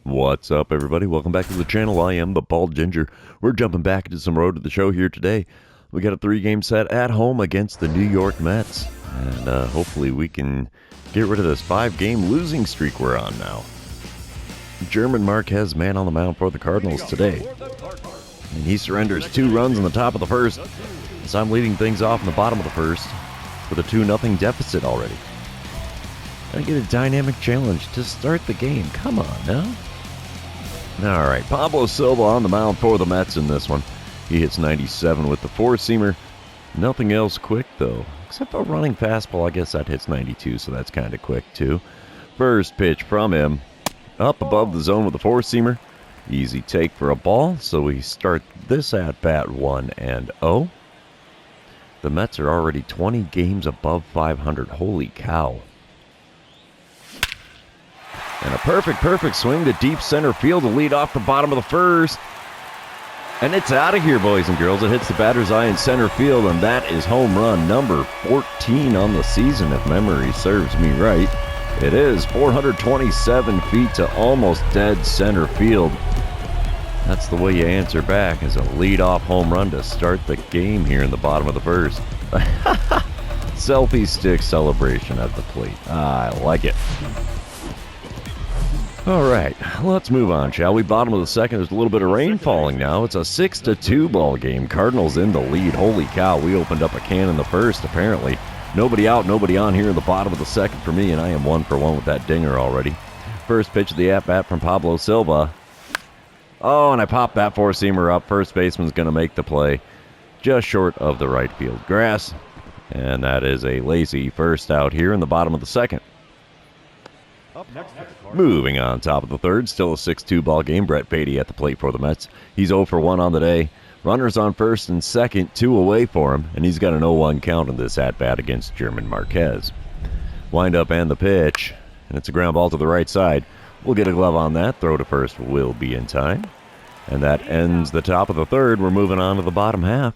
What's up, everybody? Welcome back to the channel. I am the Bald Ginger. We're jumping back into some road to the show here today. We got a 3-game set at home against the New York Mets, and hopefully we can get rid of this 5-game losing streak we're on now. German Marquez, man on the mound for the Cardinals today, and he surrenders 2 runs in the top of the first, so I'm leading things off in the bottom of the first with a 2-0 deficit already. I get a dynamic challenge to start the game. Come on now. All right, Pablo Silva on the mound for the Mets in this one. He hits 97 with the 4-seamer. Nothing else quick, though, except a running fastball. I guess that hits 92, so that's kind of quick, too. First pitch from him, up above the zone with the 4-seamer. Easy take for a ball, so we start this at-bat 1-0. The Mets are already 20 games above 500. Holy cow. And a perfect swing to deep center field to lead off the bottom of the first. And it's out of here, boys and girls. It hits the batter's eye in center field, and that is home run number 14 on the season, if memory serves me right. It is 427 feet to almost dead center field. That's the way you answer back, as a leadoff home run to start the game here in the bottom of the first. Selfie stick celebration at the plate. I like it. All right, let's move on, shall we? Bottom of the second, there's a little bit of rain falling now. It's a 6-2 ball game. Cardinals in the lead. Holy cow, we opened up a can in the first, apparently. Nobody out, nobody on here in the bottom of the second for me, and I am 1 for 1 with that dinger already. First pitch of the at-bat from Pablo Silva. Oh, and I popped that 4-seamer up. First baseman's going to make the play just short of the right field grass. And that is a lazy first out here in the bottom of the second. Moving on, top of the third, still a 6-2 ball game. Brett Beatty at the plate for the Mets. He's 0 for 1 on the day. Runners on first and second, 2 away for him, and he's got an 0-1 count in this at-bat against German Marquez. Wind up and the pitch, and it's a ground ball to the right side. We'll get a glove on that. Throw to first will be in time. And that ends the top of the third. We're moving on to the bottom half.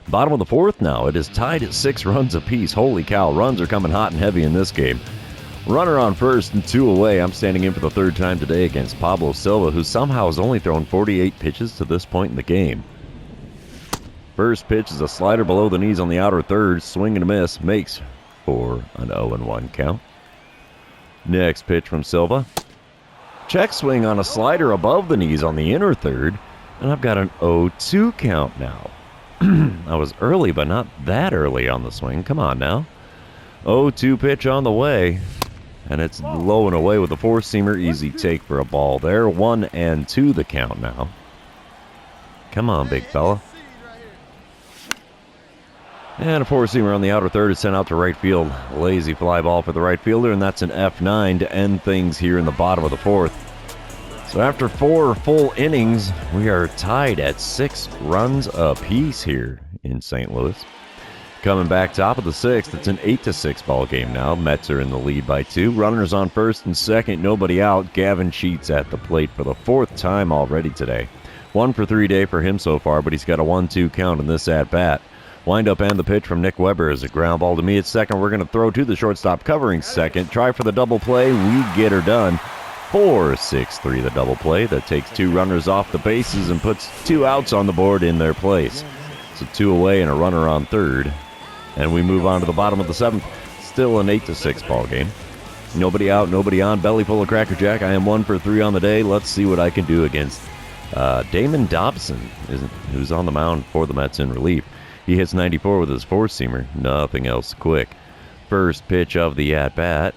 Bottom of the fourth now. It is tied at 6 runs apiece. Holy cow, runs are coming hot and heavy in this game. Runner on first and 2 away. I'm standing in for the 3rd time today against Pablo Silva, who somehow has only thrown 48 pitches to this point in the game. First pitch is a slider below the knees on the outer third. Swing and a miss. Makes for an 0-1 count. Next pitch from Silva. Check swing on a slider above the knees on the inner third. And I've got an 0-2 count now. I was early, but not that early on the swing. Come on now. 0-2 pitch on the way. And it's low and away with a 4-seamer. Easy take for a ball there. 1-2 the count now. Come on, big fella. And a 4-seamer on the outer third is sent out to right field. Lazy fly ball for the right fielder, and that's an F9 to end things here in the bottom of the fourth. So after 4 full innings, we are tied at 6 runs apiece here in St. Louis. Coming back top of the 6th, it's an 8-6 ball game now. Mets are in the lead by 2. Runners on first and second, nobody out. Gavin Sheets at the plate for the 4th time already today. 1 for 3 day for him so far, but he's got a 1-2 count in this at-bat. Wind up and the pitch from Nick Weber is a ground ball to me at second. We're going to throw to the shortstop covering second. Try for the double play. We get her done. 4-6-3 the double play. That takes 2 runners off the bases and puts 2 outs on the board in their place. So 2 away and a runner on third. And we move on to the bottom of the 7th. Still an 8-6 ball game. Nobody out, nobody on. Belly full of Cracker Jack. I am 1 for 3 on the day. Let's see what I can do against Damon Dobson, who's on the mound for the Mets in relief. He hits 94 with his 4-seamer. Nothing else quick. First pitch of the at-bat.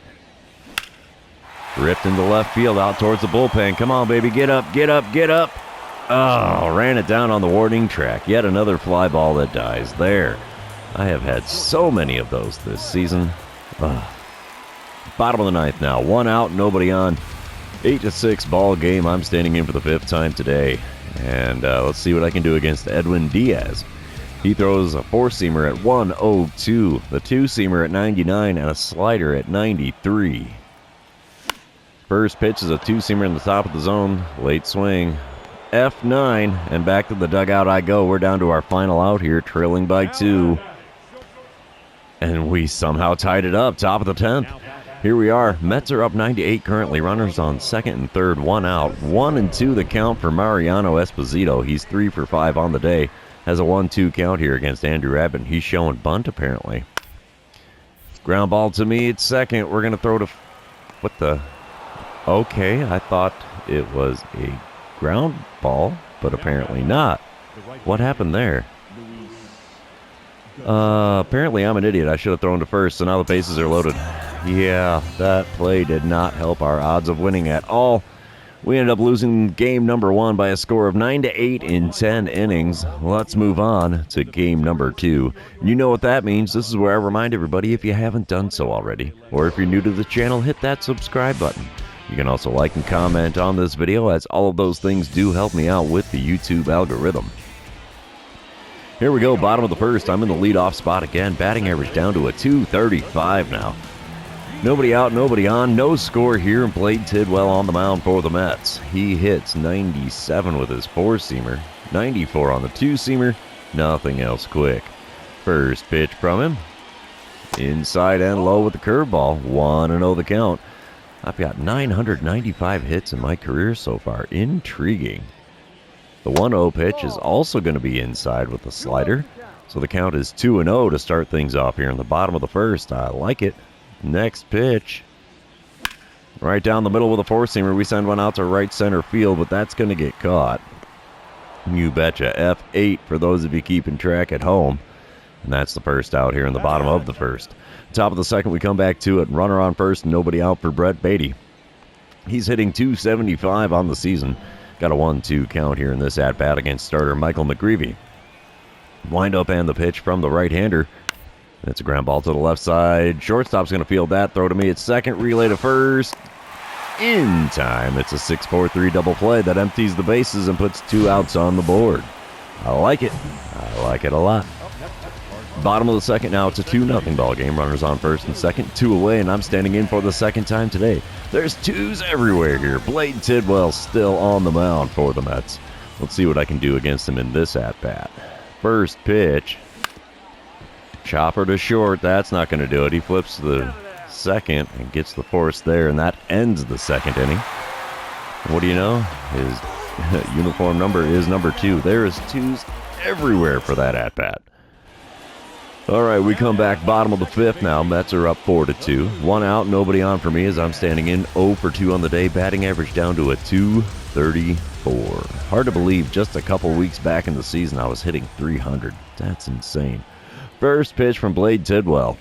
Ripped into left field, out towards the bullpen. Come on, baby, get up, get up, get up. Oh, ran it down on the warning track. Yet another fly ball that dies there. I have had so many of those this season. Bottom of the 9th now. 1 out, nobody on. 8-6 ball game. I'm standing in for the 5th time today. And let's see what I can do against Edwin Diaz. He throws a 4-seamer at 1-0-2, the 2-seamer at 99, and a slider at 93. First pitch is a 2-seamer in the top of the zone. Late swing. F9, and back to the dugout I go. We're down to our final out here, trailing by 2. And we somehow tied it up, top of the 10th. Here we are. Mets are up 9-8 currently. Runners on second and third, 1 out. 1-2 the count for Mariano Esposito. He's 3 for 5 on the day. Has a 1-2 count here against Andrew Abbott. He's showing bunt apparently. Ground ball to me at second. We're going to throw to... What the... Okay, I thought it was a ground ball, but apparently not. What happened there? Apparently I'm an idiot. I should have thrown to first, so now the bases are loaded. Yeah, that play did not help our odds of winning at all. We ended up losing game number 1 by a score of 9-8 in 10 innings. Let's move on to game number 2. You know what that means. This is where I remind everybody, if you haven't done so already, or if you're new to the channel, hit that subscribe button. You can also like and comment on this video, as all of those things do help me out with the YouTube algorithm. Here we go, bottom of the first. I'm in the leadoff spot again. Batting average down to a .235 now. Nobody out, nobody on. No score here, and Blade Tidwell on the mound for the Mets. He hits 97 with his 4-seamer, 94 on the 2-seamer, nothing else quick. First pitch from him. Inside and low with the curveball. 1-0 the count. I've got 995 hits in my career so far. Intriguing. The 1-0 pitch is also going to be inside with the slider. So the count is 2-0 to start things off here in the bottom of the first. I like it. Next pitch. Right down the middle with a 4-seamer. We send one out to right center field, but that's going to get caught. You betcha. F8 for those of you keeping track at home. And that's the first out here in the bottom of the first. Top of the second, we come back to it. Runner on first, nobody out for Brett Beatty. He's hitting .275 on the season. Got a 1-2 count here in this at-bat against starter Michael McGreevy. Wind up and the pitch from the right-hander. That's a ground ball to the left side. Shortstop's going to field that. Throw to me at second. Relay to first. In time. It's a 6-4-3 double play that empties the bases and puts 2 outs on the board. I like it. I like it a lot. Bottom of the second now. It's a 2-0 ball game. Runners on first and second. 2 away, and I'm standing in for the second time today. There's 2s everywhere here. Blade Tidwell still on the mound for the Mets. Let's see what I can do against him in this at-bat. First pitch. Chopper to short. That's not going to do it. He flips to the second and gets the force there, and that ends the second inning. And what do you know? His uniform number is number 2. There is 2s everywhere for that at-bat. All right, we come back bottom of the fifth now. Mets are up 4-2. 1 out, nobody on for me as I'm standing in 0 for 2 on the day. Batting average down to a .234. Hard to believe just a couple weeks back in the season I was hitting .300. That's insane. First pitch from Blade Tidwell.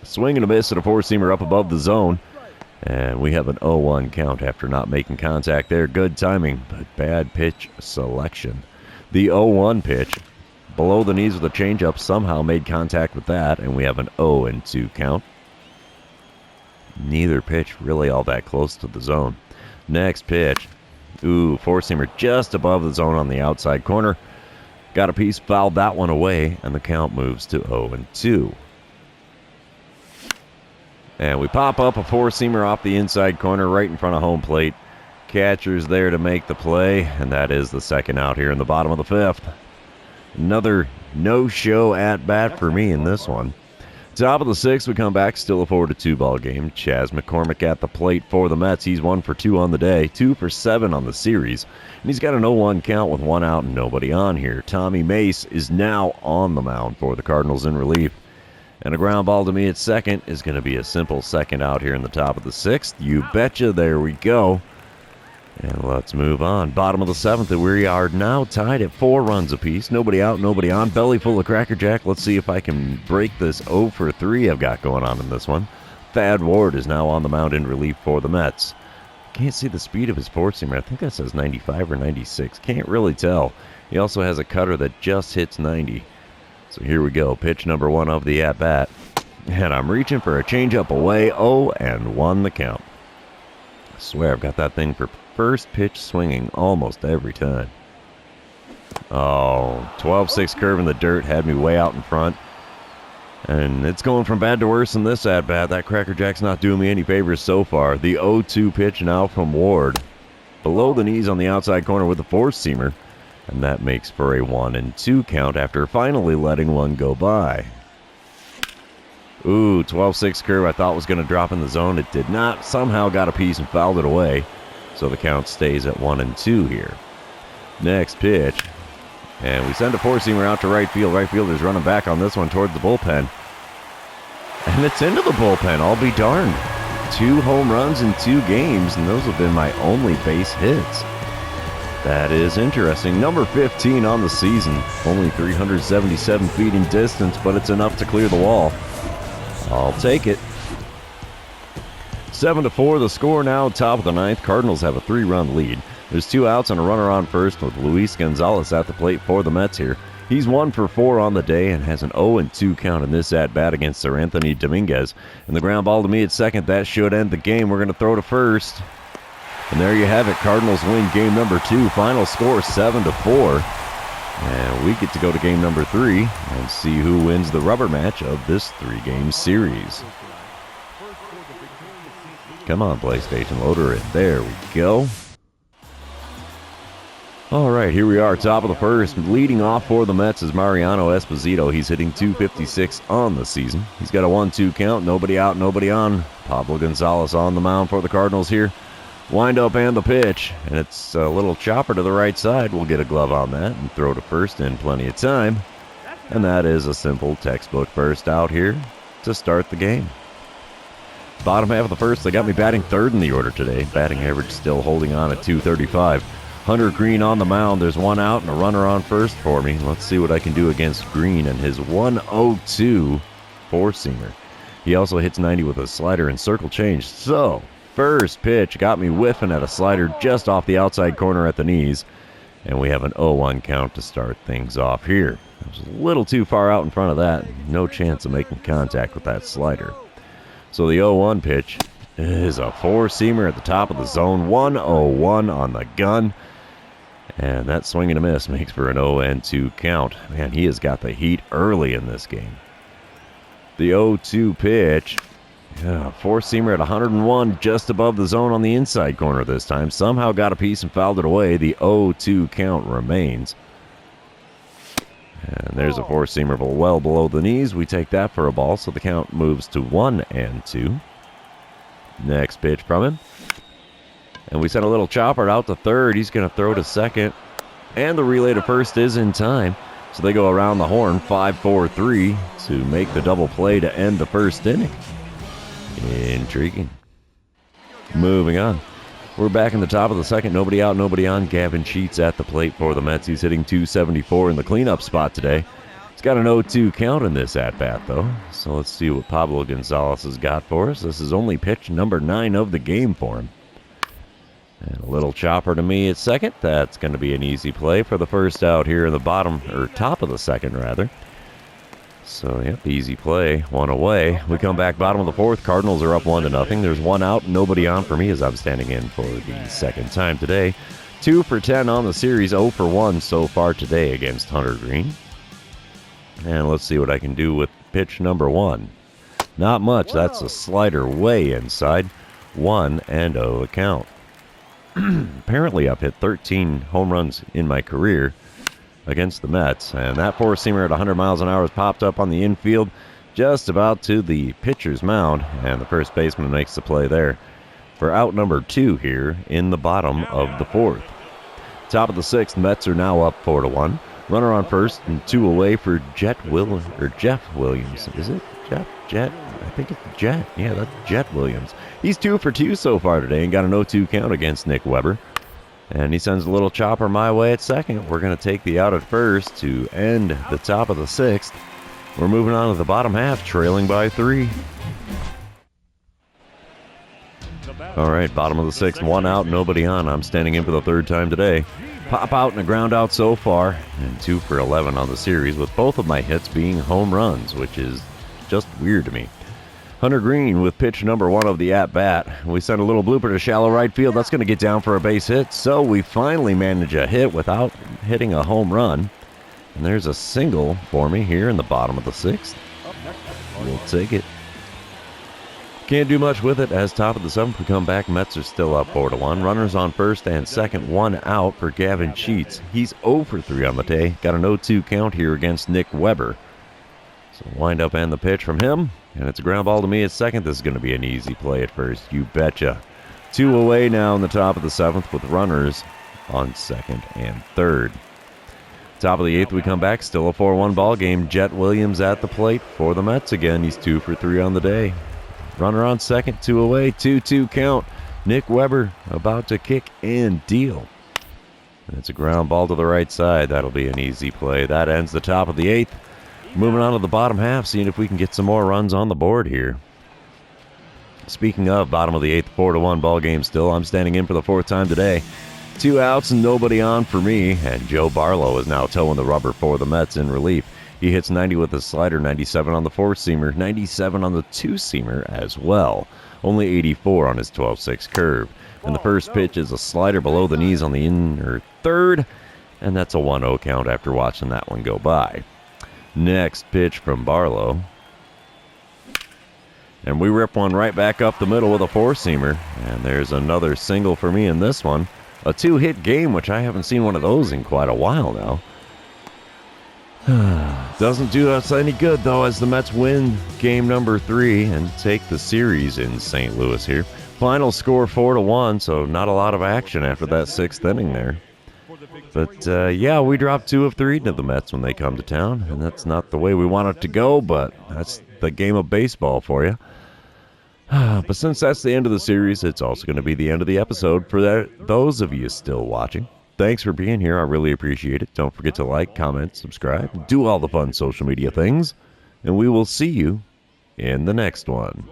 Swing and a miss at a 4-seamer up above the zone. And we have an 0-1 count after not making contact there. Good timing, but bad pitch selection. The 0-1 pitch, below the knees with a changeup, somehow made contact with that, and we have an 0-2 count. Neither pitch really all that close to the zone. Next pitch. Ooh, 4-seamer just above the zone on the outside corner. Got a piece, fouled that one away, and the count moves to 0-2. And we pop up a 4-seamer off the inside corner right in front of home plate. Catcher's there to make the play, and that is the second out here in the bottom of the fifth. Another no-show at-bat for me in this one. Top of the sixth, we come back, still a 4-2 ball game. Chas McCormick at the plate for the Mets. He's 1 for 2 on the day, 2 for 7 on the series. And he's got an 0-1 count with 1 out and nobody on here. Tommy Mace is now on the mound for the Cardinals in relief. And a ground ball to me at second is going to be a simple second out here in the top of the sixth. You betcha, there we go. And let's move on. Bottom of the seventh, we are now tied at 4 runs apiece. Nobody out, nobody on. Belly full of Cracker Jack. Let's see if I can break this 0 for 3 I've got going on in this one. Thad Ward is now on the mound in relief for the Mets. Can't see the speed of his 4-seamer. I think that says 95 or 96. Can't really tell. He also has a cutter that just hits 90. So here we go. Pitch number 1 of the at-bat. And I'm reaching for a changeup away. 0-1 the count. I swear I've got that thing for first pitch swinging almost every time. Oh, 12-6 curve in the dirt had me way out in front. And it's going from bad to worse in this at-bat. That Cracker Jack's not doing me any favors so far. The 0-2 pitch now from Ward. Below the knees on the outside corner with a 4-seamer. And that makes for a 1-2 count after finally letting one go by. Ooh, 12-6 curve I thought was going to drop in the zone. It did not. Somehow got a piece and fouled it away. So the count stays at 1-2 here. Next pitch. And we send a four-seamer out to right field. Right fielder's running back on this one towards the bullpen. And it's into the bullpen, I'll be darned. 2 home runs in 2 games, and those have been my only base hits. That is interesting. Number 15 on the season. Only 377 feet in distance, but it's enough to clear the wall. I'll take it. 7-4 the score now, top of the 9th. Cardinals have a 3-run lead. There's 2 outs and a runner on first with Luis Gonzalez at the plate for the Mets here. He's 1 for 4 on the day and has an 0-2 count in this at-bat against Sir Anthony Dominguez. And the ground ball to me at second. That should end the game. We're going to throw to first. And there you have it. Cardinals win game number 2. Final score 7-4. And we get to go to game number 3 and see who wins the rubber match of this 3-game series. Come on, PlayStation Loader. There we go. All right, here we are, top of the first. Leading off for the Mets is Mariano Esposito. He's hitting .256 on the season. He's got a 1-2 count. Nobody out, nobody on. Pablo Gonzalez on the mound for the Cardinals here. Wind up and the pitch, and it's a little chopper to the right side. We'll get a glove on that and throw to first in plenty of time. And that is a simple textbook first out here to start the game. Bottom half of the first, they got me batting third in the order today. Batting average still holding on at .235. Hunter Green on the mound. There's 1 out and a runner on first for me. Let's see what I can do against Green and his 102 four-seamer. He also hits 90 with a slider and circle change. So, first pitch got me whiffing at a slider just off the outside corner at the knees. And we have an 0-1 count to start things off here. I was a little too far out in front of that. No chance of making contact with that slider. So the 0-1 pitch is a four-seamer at the top of the zone. 1-0-1 on the gun. And that swing and a miss makes for an 0-2 count. Man, he has got the heat early in this game. The 0-2 pitch. Yeah, four-seamer at 101, just above the zone on the inside corner this time. Somehow got a piece and fouled it away. The 0-2 count remains. And there's a four-seamer well below the knees. We take that for a ball, so the count moves to 1-2. Next pitch from him. And we send a little chopper out to third. He's going to throw to second. And the relay to first is in time. So they go around the horn, 5-4-3, to make the double play to end the first inning. Intriguing. Moving on. We're back in the top of the second. Nobody out, nobody on. Gavin Sheets at the plate for the Mets. He's hitting .274 in the cleanup spot today. He's got an 0-2 count in this at-bat, though. So let's see what Pablo Gonzalez has got for us. This is only pitch number 9 of the game for him. And a little chopper to me at second. That's going to be an easy play for the first out here in the bottom, or top of the second, rather. So, yep, easy play. 1 away. We come back bottom of the fourth. Cardinals are up 1-0. There's 1 out, nobody on for me as I'm standing in for the second time today. 2 for 10 on the series, 0 for 1 so far today against Hunter Green. And let's see what I can do with pitch number 1. Not much. That's a slider way inside. 1-0 count. Apparently I've hit 13 home runs in my career against the Mets, and that four-seamer at 100 miles an hour has popped up on the infield just about to the pitcher's mound, and the first baseman makes the play there for out number 2 here in the bottom of the fourth. Top of the sixth, Mets are now up 4-1. Runner on first and 2 away for Jeff Williams. Is it Jet? I think it's Jet. Yeah, that's Jet Williams. He's 2 for 2 so far today and got an 0-2 count against Nick Weber. And he sends a little chopper my way at second. We're going to take the out at first to end the top of the sixth. We're moving on to the bottom half, trailing by 3. All right, bottom of the sixth, 1 out, nobody on. I'm standing in for the third time today. Pop out and a ground out so far, and 2 for 11 on the series, with both of my hits being home runs, which is just weird to me. Hunter Green with pitch number 1 of the at-bat. We send a little blooper to shallow right field. That's going to get down for a base hit, so we finally manage a hit without hitting a home run. And there's a single for me here in the bottom of the sixth. We'll take it. Can't do much with it as top of the seventh we come back. Mets are still up 4-1. Runners on first and second, 1 out for Gavin Sheets. He's 0 for 3 on the day. Got an 0-2 count here against Nick Weber. So wind up and the pitch from him. And it's a ground ball to me at second. This is going to be an easy play at first. You betcha. 2 away now in the top of the 7th with runners on second and third. Top of the 8th, we come back. Still a 4-1 ball game. Jet Williams at the plate for the Mets again. He's 2 for 3 on the day. Runner on second, 2 away, 2-2 count. Nick Weber about to kick and deal. And it's a ground ball to the right side. That'll be an easy play. That ends the top of the 8th. Moving on to the bottom half, seeing if we can get some more runs on the board here. Speaking of bottom of the 8th, 4-1 ball game still. I'm standing in for the 4th time today. 2 outs and nobody on for me, and Joe Barlow is now towing the rubber for the Mets in relief. He hits 90 with a slider, 97 on the 4-seamer, 97 on the 2-seamer as well. Only 84 on his 12-6 curve. And the first pitch is a slider below the knees on the inner third, and that's a 1-0 count after watching that one go by. Next pitch from Barlow. And we rip one right back up the middle with a 4-seamer, and there's another single for me in this one. A 2-hit game, which I haven't seen one of those in quite a while now. Doesn't do us any good, though, as the Mets win game number 3 and take the series in St. Louis here. Final score 4-1, so not a lot of action after that 6th inning there. But, yeah, we dropped 2 of 3 to the Mets when they come to town, and that's not the way we want it to go, but that's the game of baseball for you. But since that's the end of the series, it's also going to be the end of the episode for those of you still watching. Thanks for being here. I really appreciate it. Don't forget to like, comment, subscribe, do all the fun social media things, and we will see you in the next one.